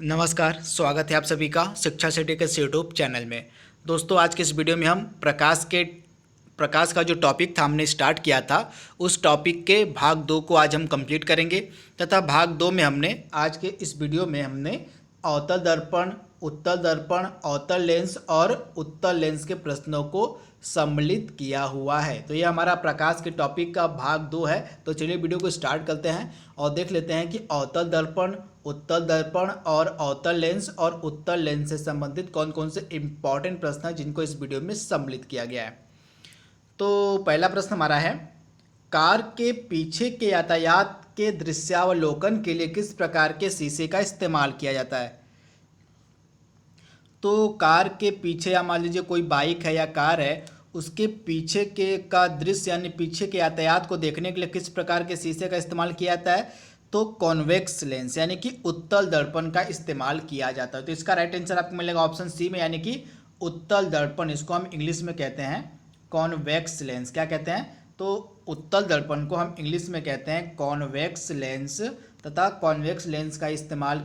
नमस्कार, स्वागत है आप सभी का शिक्षा सिटी के यूट्यूब चैनल में। दोस्तों, आज के इस वीडियो में हम प्रकाश का जो टॉपिक था हमने स्टार्ट किया था, उस टॉपिक के भाग 2 को आज हम कंप्लीट करेंगे तथा भाग 2 में हमने आज के इस वीडियो में हमने अवतल दर्पण, उत्तल दर्पण, अवतल लेंस और उत्तल लेंस के प्रश्नों को सम्मिलित किया हुआ है। तो ये हमारा प्रकाश के टॉपिक का भाग 2 है। तो चलिए वीडियो को स्टार्ट करते हैं और देख लेते हैं कि अवतल दर्पण, उत्तल दर्पण और अवतल लेंस और उत्तल लेंस से संबंधित कौन कौन से इम्पॉर्टेंट प्रश्न हैं जिनको इस वीडियो में सम्मिलित किया गया है। तो पहला प्रश्न हमारा है, कार के पीछे के यातायात के दृश्यावलोकन के लिए किस प्रकार के शीशे का इस्तेमाल किया जाता है। तो कार के पीछे या मान लीजिए कोई बाइक है या कार है, उसके पीछे के का दृश्य यानी पीछे के यातायात को देखने के लिए किस प्रकार के शीशे का इस्तेमाल किया जाता है। तो कॉन्वेक्स लेंस यानी कि उत्तल दर्पण का इस्तेमाल किया जाता है। तो इसका राइट आंसर आपको मिलेगा ऑप्शन सी में, यानी कि उत्तल दर्पण। इसको हम इंग्लिश में कहते हैं कॉन्वेक्स लेंस। क्या कहते हैं? तो उत्तल दर्पण को हम इंग्लिश में कहते हैं कॉन्वेक्स लेंस तथा कॉन्वेक्स लेंस का इस्तेमाल,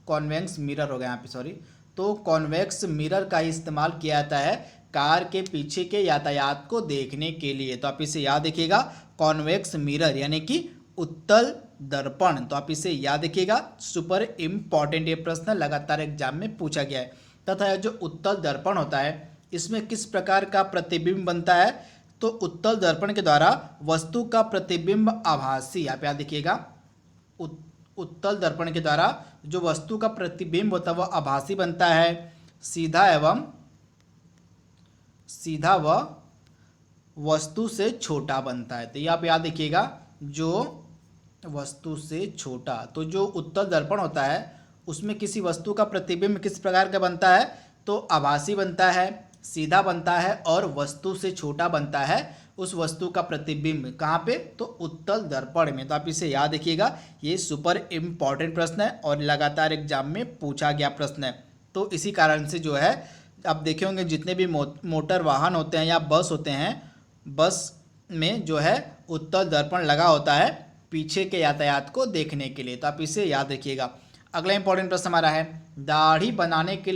कॉन्वेक्स मिरर हो गया यहाँ पे, सॉरी। तो कॉन्वेक्स मिरर का इस्तेमाल किया जाता है कार के पीछे के यातायात को देखने के लिए। तो आप इसे याद रखिएगा, कॉन्वेक्स मिरर यानी कि उत्तल दर्पण। तो आप इसे याद रखिएगा, सुपर इम्पॉर्टेंट ये प्रश्न लगातार एग्जाम में पूछा गया है। तथा यह जो उत्तल दर्पण होता है, इसमें किस प्रकार का प्रतिबिंब बनता है। तो उत्तल दर्पण के द्वारा वस्तु का प्रतिबिंब आभासी, आप याद रखिएगा, उत्तल दर्पण के द्वारा जो वस्तु का प्रतिबिंब होता है वह आभासी बनता है, सीधा व वस्तु से छोटा बनता है। तो ये आप याद रखिएगा, जो वस्तु से छोटा। तो जो उत्तल दर्पण होता है उसमें किसी वस्तु का प्रतिबिंब किस प्रकार का बनता है। तो आभासी बनता है, सीधा बनता है और वस्तु से छोटा बनता है। उस वस्तु का प्रतिबिंब कहाँ पे? तो उत्तल दर्पण में। तो आप इसे याद रखिएगा, ये सुपर इम्पॉर्टेंट प्रश्न है और लगातार एग्जाम में पूछा गया प्रश्न है। तो इसी कारण से जो है, आप देखे होंगे जितने भी मोटर वाहन होते हैं या बस होते हैं, बस में जो है उत्तल दर्पण लगा होता है पीछे के यातायात को देखने के लिए। तो आप इसे याद रखिएगा। अगला इंपॉर्टेंट प्रश्न हमारा है, दाढ़ी बनाने के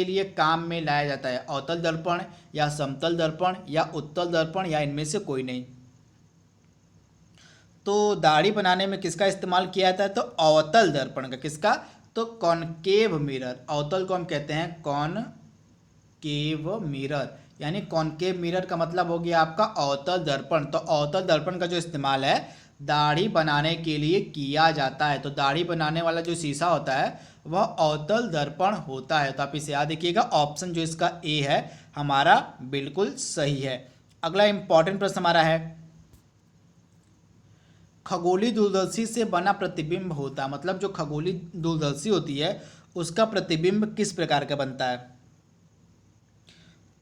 लिए काम में लाया जाता है अवतल दर्पण या समतल दर्पण या उत्तल दर्पण या इनमें से कोई नहीं। तो दाढ़ी बनाने में किसका इस्तेमाल किया जाता है? तो अवतल दर्पण का। किसका? तो कॉनकेव मिरर। अवतल को हम कहते हैं कॉनकेव मिरर, यानी कॉनकेव मिरर का मतलब हो गया आपका अवतल दर्पण। तो अवतल दर्पण का जो इस्तेमाल है दाढ़ी बनाने के लिए किया जाता है। तो दाढ़ी बनाने वाला जो शीशा होता है वह अवतल दर्पण होता है। तो आप इसे याद रखिएगा, ऑप्शन जो इसका ए है हमारा बिल्कुल सही है। अगला इंपॉर्टेंट प्रश्न हमारा है, खगोलीय दूरदर्शी से बना प्रतिबिंब होता है, मतलब जो खगोलीय दूरदर्शी होती है उसका प्रतिबिंब किस प्रकार का बनता है।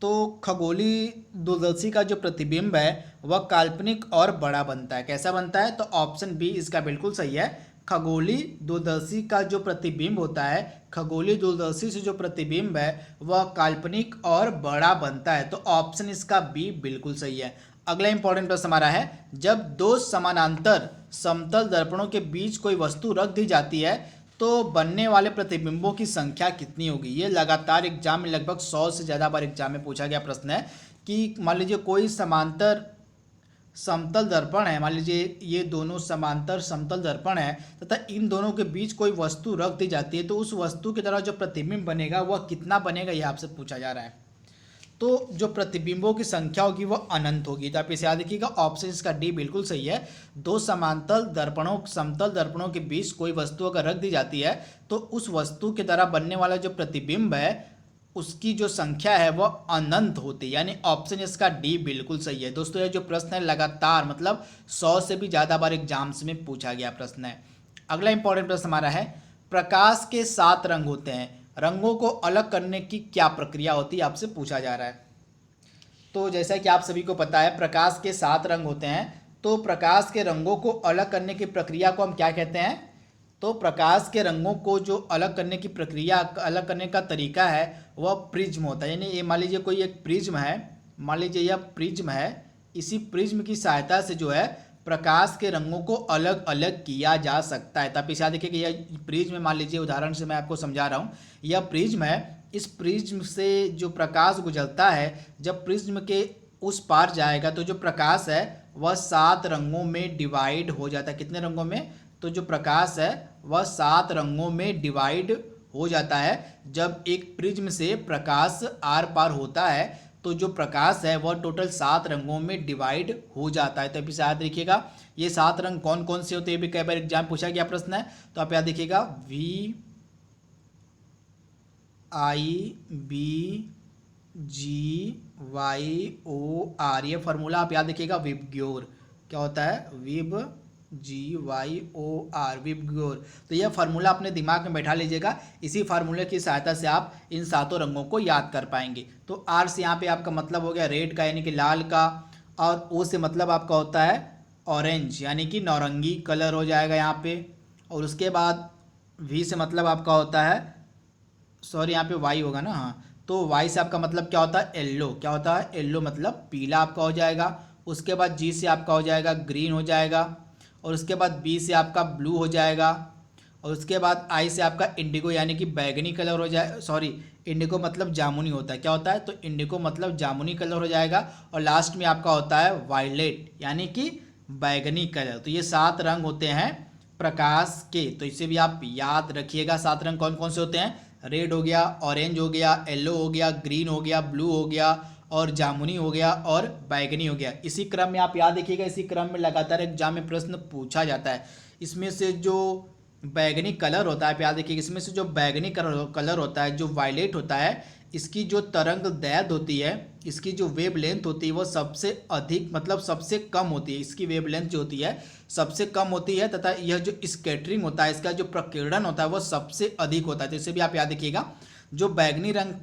तो खगोलीय दूरदर्शी का जो प्रतिबिंब है वह काल्पनिक और बड़ा बनता है। कैसा बनता है? तो ऑप्शन बी इसका बिल्कुल सही है। खगोलीय दूरदर्शी का जो प्रतिबिंब होता है, खगोलीय दूरदर्शी से जो प्रतिबिंब है वह काल्पनिक और बड़ा बनता है। तो ऑप्शन इसका बी बिल्कुल सही है। अगला इंपॉर्टेंट प्रश्न हमारा है, जब दो समानांतर समतल दर्पणों के बीच कोई वस्तु रख दी जाती है तो बनने वाले प्रतिबिंबों की संख्या कितनी होगी। ये लगातार एग्जाम में लगभग 100 से ज़्यादा बार एग्जाम में पूछा गया प्रश्न है कि मान लीजिए कोई समांतर समतल दर्पण है, मान लीजिए ये दोनों समांतर समतल दर्पण है तथा इन दोनों के बीच कोई वस्तु रख दी जाती है तो उस वस्तु की तरह जो प्रतिबिंब बनेगा वह कितना बनेगा, यह आपसे पूछा जा रहा है। तो जो प्रतिबिंबों की संख्या होगी वह अनंत होगी। तो आप इसे याद रखिएगा, ऑप्शन इसका डी बिल्कुल सही है। दो समांतर दर्पणों, समतल दर्पणों के बीच कोई वस्तु अगर रख दी जाती है तो उस वस्तु के द्वारा बनने वाला जो प्रतिबिंब है उसकी जो संख्या है वह अनंत होती है, यानी ऑप्शन इसका डी बिल्कुल सही है। दोस्तों, यह जो प्रश्न है लगातार मतलब 100 से भी ज़्यादा बार एग्जाम्स में पूछा गया प्रश्न है। अगला इंपॉर्टेंट प्रश्न हमारा है, प्रकाश के 7 रंग होते हैं, रंगों को अलग करने की क्या प्रक्रिया होती है, आपसे पूछा जा रहा है। तो जैसा कि आप सभी को पता है प्रकाश के 7 रंग होते हैं। तो प्रकाश के रंगों को अलग करने की प्रक्रिया को हम क्या कहते हैं? तो प्रकाश के रंगों को जो अलग करने की प्रक्रिया, अलग करने का तरीका है वह प्रिज्म होता है। यानी ये मान लीजिए कोई एक प्रिज्म है, मान लीजिए यह प्रिज्म है, इसी प्रिज्म की सहायता से जो है प्रकाश के रंगों को अलग अलग किया जा सकता है। तो आप इसे याद देखिए कि यह प्रिज्म, मान लीजिए उदाहरण से मैं आपको समझा रहा हूँ, यह प्रिज्म है। इस प्रिज्म से जो प्रकाश गुजरता है, जब प्रिज्म के उस पार जाएगा तो जो प्रकाश है वह 7 रंगों में डिवाइड हो जाता है। कितने रंगों में? तो जो प्रकाश है वह 7 रंगों में डिवाइड हो जाता है। जब एक प्रिज्म से प्रकाश आर पार होता है तो जो प्रकाश है वह टोटल 7 रंगों में डिवाइड हो जाता है। तो आप इसे याद रखिएगा, ये 7 रंग कौन कौन से होते हैं, ये भी कई बार एग्जाम पूछा गया प्रश्न है। तो आप याद रखिएगा VIBGYOR, ये फार्मूला आप याद रखिएगा विबग्योर। क्या होता है? VIBGYOR, VIBGYOR. तो यह फार्मूला अपने दिमाग में बैठा लीजिएगा। इसी फार्मूले की सहायता से आप इन 7 रंगों को याद कर पाएंगे। तो आर से यहाँ पे आपका मतलब हो गया रेड का, यानी कि लाल का, और ओ से मतलब आपका होता है ऑरेंज, यानी कि नारंगी कलर हो जाएगा यहाँ पे। और उसके बाद वी से मतलब आपका होता है, सॉरी यहाँ पे वाई होगा ना, हाँ, तो वाई से आपका मतलब क्या होता है? येल्लो। क्या होता है? येल्लो मतलब पीला आपका हो जाएगा। उसके बाद जी से आपका हो जाएगा ग्रीन हो जाएगा। और उसके बाद बी से आपका ब्लू हो जाएगा। और उसके बाद आई से आपका इंडिगो, यानी कि बैगनी कलर हो जाए, सॉरी इंडिगो मतलब जामुनी होता है। क्या होता है? तो इंडिगो मतलब जामुनी कलर हो जाएगा। और लास्ट में आपका होता है वायलेट, यानी कि बैगनी कलर। तो ये 7 रंग होते हैं प्रकाश के। तो इसे भी आप याद रखिएगा। 7 रंग कौन कौन से होते हैं? रेड हो गया, ऑरेंज हो गया, येलो हो गया, ग्रीन हो गया, ब्लू हो गया, और जामुनी हो गया, और बैगनी हो गया। इसी क्रम में आप याद रखिएगा, इसी क्रम में लगातार एग्जाम में प्रश्न पूछा जाता है। इसमें से जो बैगनी कलर होता है, आप याद रखिएगा, इसमें से जो बैगनी कलर होता है, जो वायलेट होता है, इसकी जो तरंग दैर्घ्य होती है, इसकी जो वेव लेंथ होती है, वो सबसे अधिक मतलब सबसे कम होती है। इसकी वेव लेंथ जो होती है सबसे कम होती है, तथा यह जो स्कैटरिंग होता है, इसका जो प्रकीर्णन होता है वो सबसे अधिक होता है। तो इसे भी आप याद रखिएगा, जो बैगनी रंग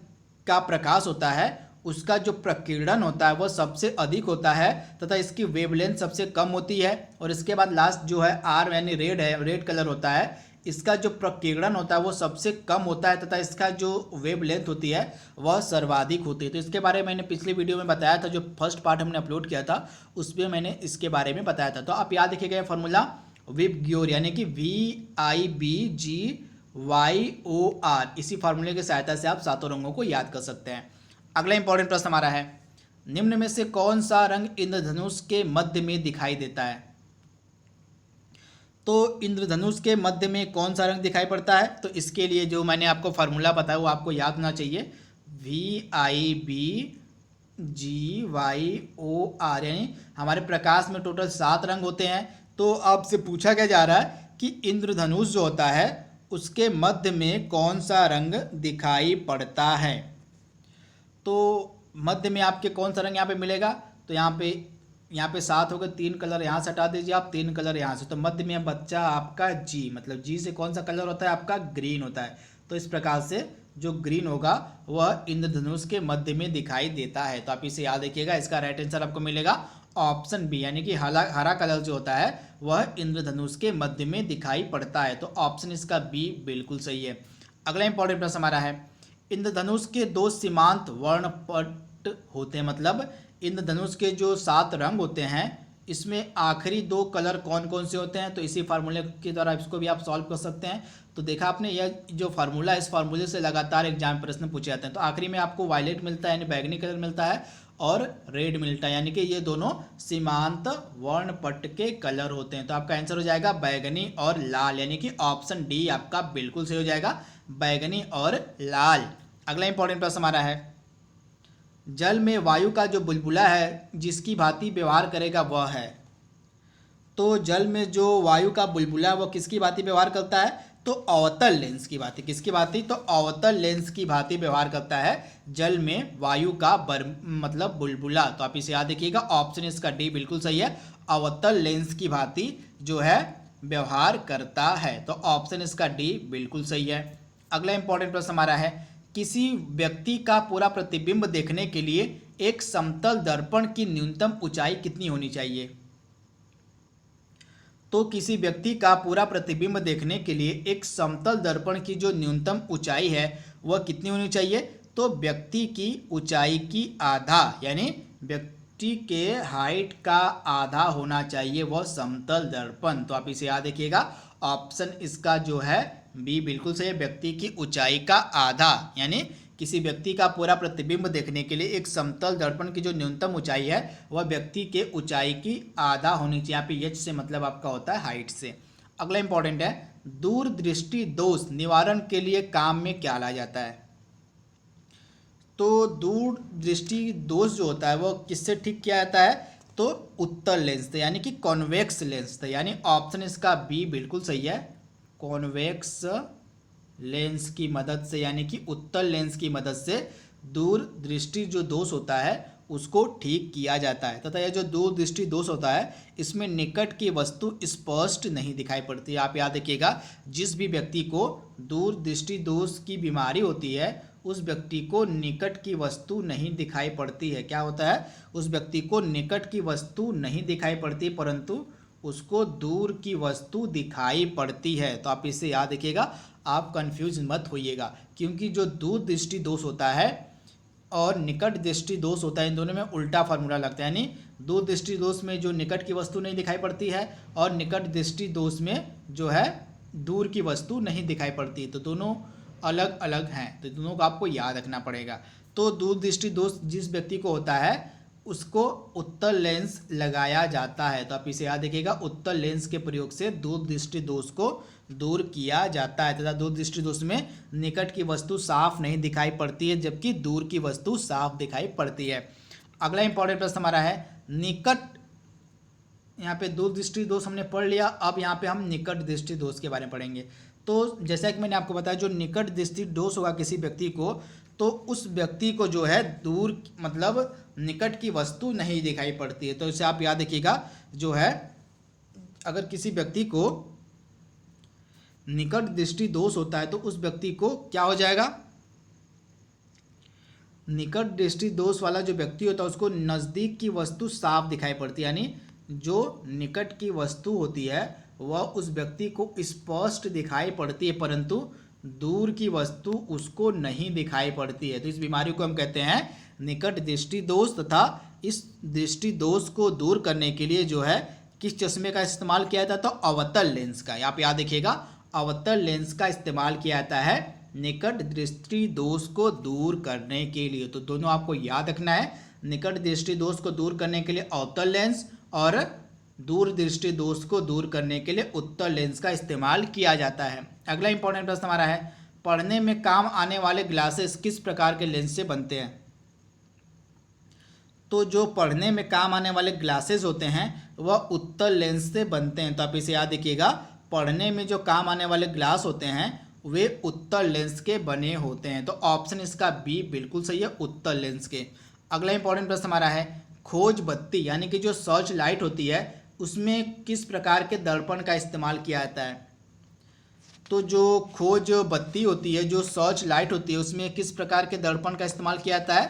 का प्रकाश होता है उसका जो प्रकीर्णन होता है वो सबसे अधिक होता है, तथा इसकी वेवलेंथ सबसे कम होती है। और इसके बाद लास्ट जो है आर, यानी रेड है, रेड कलर होता है, इसका जो प्रकीर्णन होता है वो सबसे कम होता है, तथा इसका जो वेवलेंथ होती है वह सर्वाधिक होती है। तो इसके बारे में मैंने पिछले वीडियो में बताया था, जो फर्स्ट पार्ट हमने अपलोड किया था उसमें मैंने इसके बारे में बताया था। तो आप याद रखिएगा ये फॉर्मूला विबग्योर, यानी कि VIBGYOR, इसी फार्मूले की सहायता से आप 7 रंगों को याद कर सकते हैं। अगला इंपॉर्टेंट प्रश्न हमारा है, निम्न में से कौन सा रंग इंद्रधनुष के मध्य में दिखाई देता है? तो इंद्रधनुष के मध्य में कौन सा रंग दिखाई पड़ता है? तो इसके लिए जो मैंने आपको फार्मूला बताया वो आपको याद होना चाहिए, VIBGYOR, यानी हमारे प्रकाश में टोटल 7 रंग होते हैं। तो आपसे पूछा क्या जा रहा है कि इंद्रधनुष जो होता है उसके मध्य में कौन सा रंग दिखाई पड़ता है। तो मध्य में आपके कौन सा रंग यहाँ पे मिलेगा? तो यहाँ पे 7 हो गए, 3 कलर यहाँ से हटा दीजिए आप, 3 कलर यहाँ से। तो मध्य में बच्चा आपका जी, मतलब जी से कौन सा कलर होता है? आपका ग्रीन होता है। तो इस प्रकार से जो ग्रीन होगा वह इंद्रधनुष के मध्य में दिखाई देता है। तो आप इसे याद रखिएगा, इसका राइट आंसर आपको मिलेगा ऑप्शन बी, यानी कि हरा कलर जो होता है वह इंद्रधनुष के मध्य में दिखाई पड़ता है। तो ऑप्शन इसका बी बिल्कुल सही है। अगला इंपॉर्टेंट प्रश्न हमारा है, इंद्रधनुष के 2 सीमांत वर्णपट होते हैं, मतलब इंद्रधनुष के जो 7 रंग होते हैं इसमें आखिरी 2 कलर कौन कौन से होते हैं? तो इसी फार्मूले के द्वारा इसको भी आप सॉल्व कर सकते हैं। तो देखा आपने, यह जो फार्मूला है इस फार्मूले से लगातार एग्जाम प्रश्न पूछे जाते हैं। तो आखिरी में आपको वायलेट मिलता है, यानी बैगनी कलर मिलता है, और रेड मिलता है, यानी कि ये दोनों सीमांत वर्णपट के कलर होते हैं। तो आपका आंसर हो जाएगा बैगनी और लाल, यानी कि ऑप्शन डी आपका बिल्कुल सही हो जाएगा, बैगनी और लाल। अगला इंपॉर्टेंट प्रश्न हमारा है, जल में वायु का जो बुलबुला है जिसकी भांति व्यवहार करेगा वह है। तो जल में जो वायु का बुलबुला है वो किसकी भांति व्यवहार करता है? तो अवतल लेंस की भांति। किसकी भांति? तो अवतल लेंस की भांति व्यवहार करता है जल में वायु का मतलब बुलबुला। तो आप इसे याद रखिएगा, ऑप्शन इसका डी बिल्कुल सही है, अवतल लेंस की भांति जो है व्यवहार करता है। तो ऑप्शन इसका डी बिल्कुल सही है। अगला इंपॉर्टेंट प्रश्न हमारा है, किसी व्यक्ति का पूरा प्रतिबिंब देखने के लिए एक समतल दर्पण की न्यूनतम ऊंचाई कितनी होनी चाहिए? तो किसी व्यक्ति का पूरा प्रतिबिंब देखने के लिए एक समतल दर्पण की जो न्यूनतम ऊंचाई है वह कितनी होनी चाहिए? तो व्यक्ति की ऊंचाई की आधा, यानी व्यक्ति दृष्टि के हाइट का आधा होना चाहिए वह समतल दर्पण। तो आप इसे याद रखिएगा, ऑप्शन इसका जो है बी बिल्कुल सही है। व्यक्ति की ऊंचाई का आधा, यानी किसी व्यक्ति का पूरा प्रतिबिंब देखने के लिए एक समतल दर्पण की जो न्यूनतम ऊंचाई है वह व्यक्ति के ऊंचाई की आधा होनी चाहिए। यहाँ पे एच से मतलब आपका होता है हाइट से। अगला इंपॉर्टेंट है, दूरदृष्टि दोष निवारण के लिए काम में क्या लाया जाता है। तो दूरदृष्टि दोष जो होता है वो किससे ठीक किया जाता है, तो उत्तल लेंस से, यानी कि कॉन्वेक्स लेंस से, यानी ऑप्शन इसका बी बिल्कुल सही है। कॉन्वेक्स लेंस की मदद से, यानी कि उत्तल लेंस की मदद से दूरदृष्टि जो दोष होता है उसको ठीक किया जाता है। तथा यह जो दूरदृष्टि दोष होता है इसमें निकट की वस्तु स्पष्ट नहीं दिखाई पड़ती। आप याद रखिएगा, जिस भी व्यक्ति को दूरदृष्टि दोष की बीमारी होती है उस व्यक्ति को निकट की वस्तु नहीं दिखाई पड़ती है। क्या होता है, उस व्यक्ति को निकट की वस्तु नहीं दिखाई पड़ती परंतु उसको दूर की वस्तु दिखाई पड़ती है। तो आप इसे याद रखिएगा, आप कंफ्यूज मत होइएगा, क्योंकि जो दूरदृष्टि दोष होता है और निकट दृष्टि दोष होता है इन दोनों में उल्टा फार्मूला लगता है। यानी दूरदृष्टि दोष में जो निकट की वस्तु नहीं दिखाई पड़ती है और निकट दृष्टि दोष में जो है दूर की वस्तु नहीं दिखाई पड़ती, तो दोनों अलग अलग हैं। तो दोनों को आपको याद रखना पड़ेगा। तो दूरदृष्टि दोष जिस व्यक्ति को होता है उसको उत्तल लेंस लगाया जाता है। तो आप इसे याद रखिएगा, उत्तल लेंस के प्रयोग से दूरदृष्टि दोष को दूर किया जाता है तथा दूरदृष्टि दोष में निकट की वस्तु साफ नहीं दिखाई पड़ती है जबकि दूर की वस्तु साफ दिखाई पड़ती है। अगला इंपॉर्टेंट प्रश्न हमारा है निकट, यहाँ पे दूरदृष्टि दोष हमने पढ़ लिया, अब यहाँ पे हम निकट दृष्टि दोष के बारे में पढ़ेंगे। तो जैसा कि मैंने आपको बताया, जो निकट दृष्टि दोष होगा किसी व्यक्ति को, तो उस व्यक्ति को जो है दूर मतलब निकट की वस्तु नहीं दिखाई पड़ती है। तो इसे आप याद रखिएगा, जो है अगर किसी व्यक्ति को निकट दृष्टि दोष होता है तो उस व्यक्ति को क्या हो जाएगा, निकट दृष्टि दोष वाला जो व्यक्ति होता है उसको नज़दीक की वस्तु साफ दिखाई पड़ती है। यानी जो निकट की वस्तु होती है वह उस व्यक्ति को स्पष्ट दिखाई पड़ती है परंतु दूर की वस्तु उसको नहीं दिखाई पड़ती है। तो इस बीमारी को हम कहते हैं निकट दृष्टि दोष। तथा इस दृष्टि दोष को दूर करने के लिए जो है किस चश्मे का इस्तेमाल किया जाता है, तो अवतल लेंस का। आप याद रखिएगा, अवतल लेंस का इस्तेमाल किया जाता है निकट दृष्टि दोष को दूर करने के लिए। तो दोनों आपको याद रखना है, निकट दृष्टि दोष को दूर करने के लिए अवतल लेंस और दूर दृष्टि दोष को दूर करने के लिए उत्तल लेंस का इस्तेमाल किया जाता है। अगला इंपॉर्टेंट प्रश्न हमारा है पढ़ने में काम आने वाले ग्लासेस किस प्रकार के लेंस से बनते हैं। तो जो पढ़ने में काम आने वाले ग्लासेस होते हैं वह उत्तल लेंस से बनते हैं। तो आप इसे याद रखिएगा, पढ़ने में जो काम आने वाले ग्लास होते हैं वे उत्तल लेंस के बने होते हैं। तो ऑप्शन इसका बी बिल्कुल सही है, उत्तल लेंस के। अगला इंपॉर्टेंट प्रश्न हमारा है खोज बत्ती यानी कि जो सर्च लाइट होती है उसमें किस प्रकार के दर्पण का इस्तेमाल किया जाता है। तो जो खोज बत्ती होती है, जो सर्च लाइट होती है, उसमें किस प्रकार के दर्पण का इस्तेमाल किया जाता है,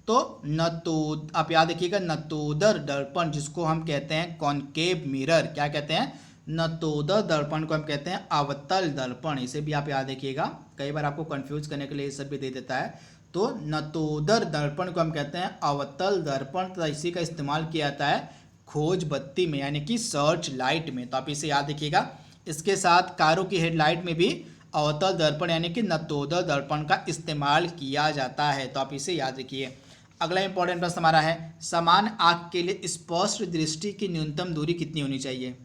तो नतो, आप याद रखिएगा, नतोदर दर्पण जिसको हम कहते हैं कॉनकेव मिरर। क्या कहते हैं, नतोदर दर्पण को हम कहते हैं अवतल दर्पण। इसे भी आप याद रखिएगा, कई बार आपको कंफ्यूज करने के लिए ये सब भी दे देता है। तो नतोदर दर्पण को हम कहते हैं अवतल दर्पण तथा इसी का इस्तेमाल किया जाता है खोज बत्ती में यानी कि सर्च लाइट में। तो आप इसे याद रखिएगा। इसके साथ कारों की हेडलाइट में भी अवतल दर्पण यानी कि नतोदर दर्पण का इस्तेमाल किया जाता है। तो आप इसे याद रखिए। अगला इंपॉर्टेंट प्रश्न हमारा है समान आंख के लिए स्पष्ट दृष्टि की न्यूनतम दूरी कितनी होनी चाहिए।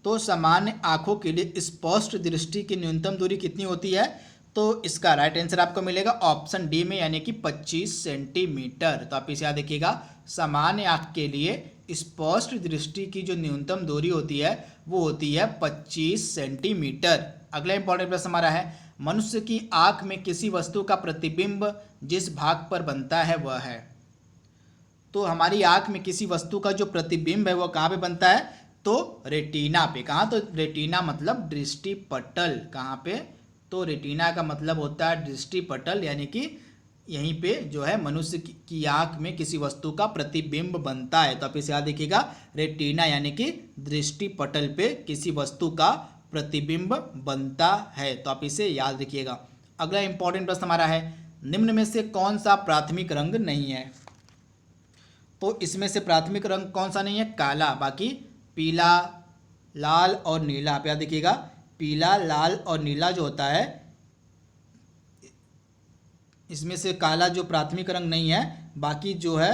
तो सामान्य आंखों के लिए स्पष्ट दृष्टि की न्यूनतम दूरी कितनी होती है, तो इसका राइट आंसर आपको मिलेगा ऑप्शन डी में यानी कि 25 सेंटीमीटर। तो आप इसे याद रखिएगा, सामान्य आंख के लिए स्पष्ट दृष्टि की जो न्यूनतम दूरी होती है वो होती है 25 सेंटीमीटर। अगला इंपॉर्टेंट प्रश्न हमारा है मनुष्य की आंख में किसी वस्तु का प्रतिबिंब जिस भाग पर बनता है वह है। तो हमारी आंख में किसी वस्तु का जो प्रतिबिंब है वह कहाँ पे बनता है, तो रेटिना पे। कहाँ, तो रेटिना मतलब दृष्टि पटल। कहाँ पे, तो रेटिना का मतलब होता है दृष्टि पटल, यानी कि यहीं पे जो है मनुष्य की आंख में किसी वस्तु का प्रतिबिंब बनता है। तो आप इसे याद रखिएगा, रेटिना यानी कि दृष्टि पटल पे किसी वस्तु का प्रतिबिंब बनता है। तो आप इसे याद रखिएगा। अगला इंपॉर्टेंट प्रश्न हमारा है निम्न में से कौन सा प्राथमिक रंग नहीं है। तो इसमें से प्राथमिक रंग कौन सा नहीं है? काला। बाकी पीला, लाल और नीला, आप याद देखिएगा, पीला, लाल और नीला जो होता है, इसमें से काला जो प्राथमिक रंग नहीं है, बाकी जो है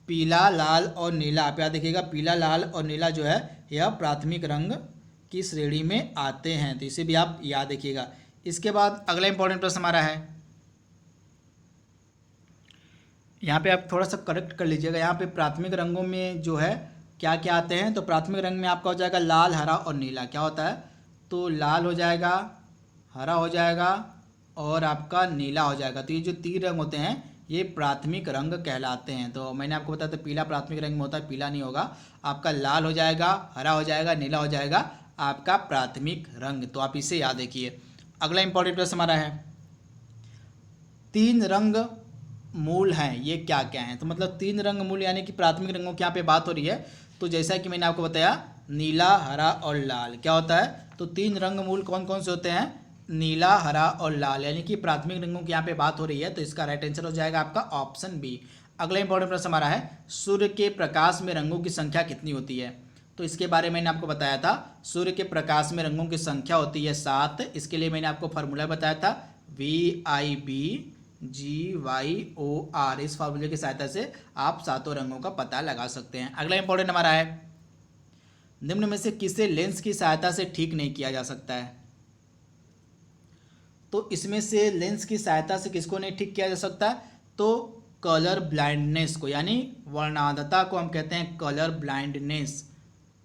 पीला, लाल और नीला, आप याद देखिएगा, पीला, लाल और नीला जो है यह प्राथमिक रंग की श्रेणी में आते हैं। तो इसे भी आप याद रखिएगा। इसके बाद अगला इंपॉर्टेंट प्रश्न हमारा है, यहाँ पे आप थोड़ा सा करेक्ट कर लीजिएगा। यहाँ पे प्राथमिक रंगों में जो है क्या क्या आते हैं? तो प्राथमिक रंग में आपका हो जाएगा लाल, हरा और नीला। क्या होता है? तो लाल हो जाएगा, हरा हो जाएगा और आपका नीला हो जाएगा। तो ये जो तीन रंग होते हैं ये प्राथमिक रंग कहलाते हैं। तो मैंने आपको बताया था पीला प्राथमिक रंग में होता है, पीला नहीं होगा, आपका लाल हो जाएगा, हरा हो जाएगा, नीला हो जाएगा आपका प्राथमिक रंग। तो आप इसे याद रखिए। अगला इंपॉर्टेंट प्रश्न हमारा है, तीन रंग मूल हैं, ये क्या क्या हैं? तो मतलब तीन रंग मूल यानी कि प्राथमिक रंगों की यहाँ पे बात हो रही है। तो जैसा कि मैंने आपको बताया नीला, हरा और लाल क्या होता है? तो तीन रंग मूल कौन कौन से होते हैं? नीला, हरा और लाल, यानी कि प्राथमिक रंगों की यहाँ पे बात हो रही है। तो इसका राइट आंसर हो जाएगा आपका ऑप्शन बी। अगला इंपॉर्टेंट प्रश्न हमारा है, सूर्य के प्रकाश में रंगों की संख्या कितनी होती है? तो इसके बारे में मैंने आपको बताया था, सूर्य के प्रकाश में रंगों की संख्या होती है 7। इसके लिए मैंने आपको फार्मूला बताया था VIBGYOR। इस फार्मूले की सहायता से आप सातों रंगों का पता लगा सकते हैं। अगला इंपॉर्टेंट हमारा है, निम्न में से किसे लेंस की सहायता से ठीक नहीं किया जा सकता है? तो इसमें से लेंस की सहायता से किसको नहीं ठीक किया जा सकता? तो कलर ब्लाइंडनेस को, यानी वर्णांधता को हम कहते हैं कलर ब्लाइंडनेस।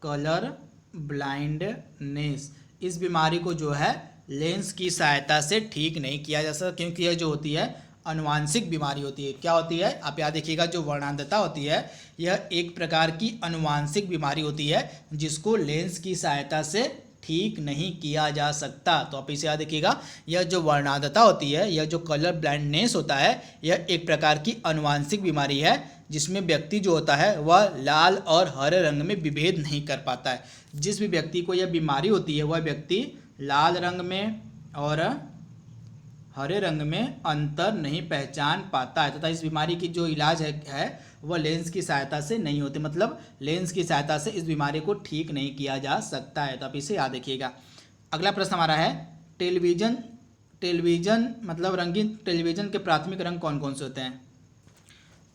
कलर ब्लाइंडनेस, इस बीमारी को जो है लेंस की सहायता से ठीक नहीं किया जा सकता, क्योंकि यह जो होती है अनुवांशिक बीमारी होती है। क्या होती है? आप याद रखिएगा, जो वर्णांधता होती है यह एक प्रकार की अनुवांशिक बीमारी होती है जिसको लेंस की सहायता से ठीक नहीं किया जा सकता। तो आप इसे याद रखिएगा, यह जो वर्णांधता होती है, यह जो कलर ब्लाइंडनेस होता है, यह एक प्रकार की अनुवांशिक बीमारी है जिसमें व्यक्ति जो होता है वह लाल और हरे रंग में विभेद नहीं कर पाता है। जिस भी व्यक्ति को यह बीमारी होती है वह व्यक्ति लाल रंग में और हरे रंग में अंतर नहीं पहचान पाता है तथा इस बीमारी की जो इलाज है वह लेंस की सहायता से नहीं होते। मतलब लेंस की सहायता से इस बीमारी को ठीक नहीं किया जा सकता है। तो आप इसे याद रखिएगा। अगला प्रश्न हमारा है, टेलीविज़न मतलब रंगीन टेलीविज़न के प्राथमिक रंग कौन कौन से होते हैं?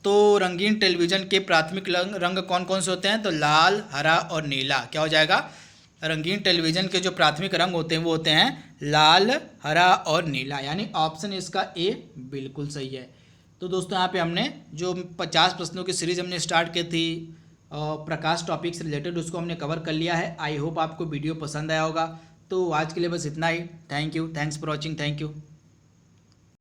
तो रंगीन टेलीविज़न के प्राथमिक रंग कौन कौन से होते हैं? तो लाल, हरा और नीला। क्या हो जाएगा? रंगीन टेलीविज़न के जो प्राथमिक रंग होते हैं वो होते हैं लाल, हरा और नीला, यानी ऑप्शन इसका ए बिल्कुल सही है। तो दोस्तों यहाँ पे हमने जो 50 प्रश्नों की सीरीज़ हमने स्टार्ट की थी प्रकाश टॉपिक से रिलेटेड, उसको हमने कवर कर लिया है। आई होप आपको वीडियो पसंद आया होगा। तो आज के लिए बस इतना ही। Thank you, thanks for watching, thank you.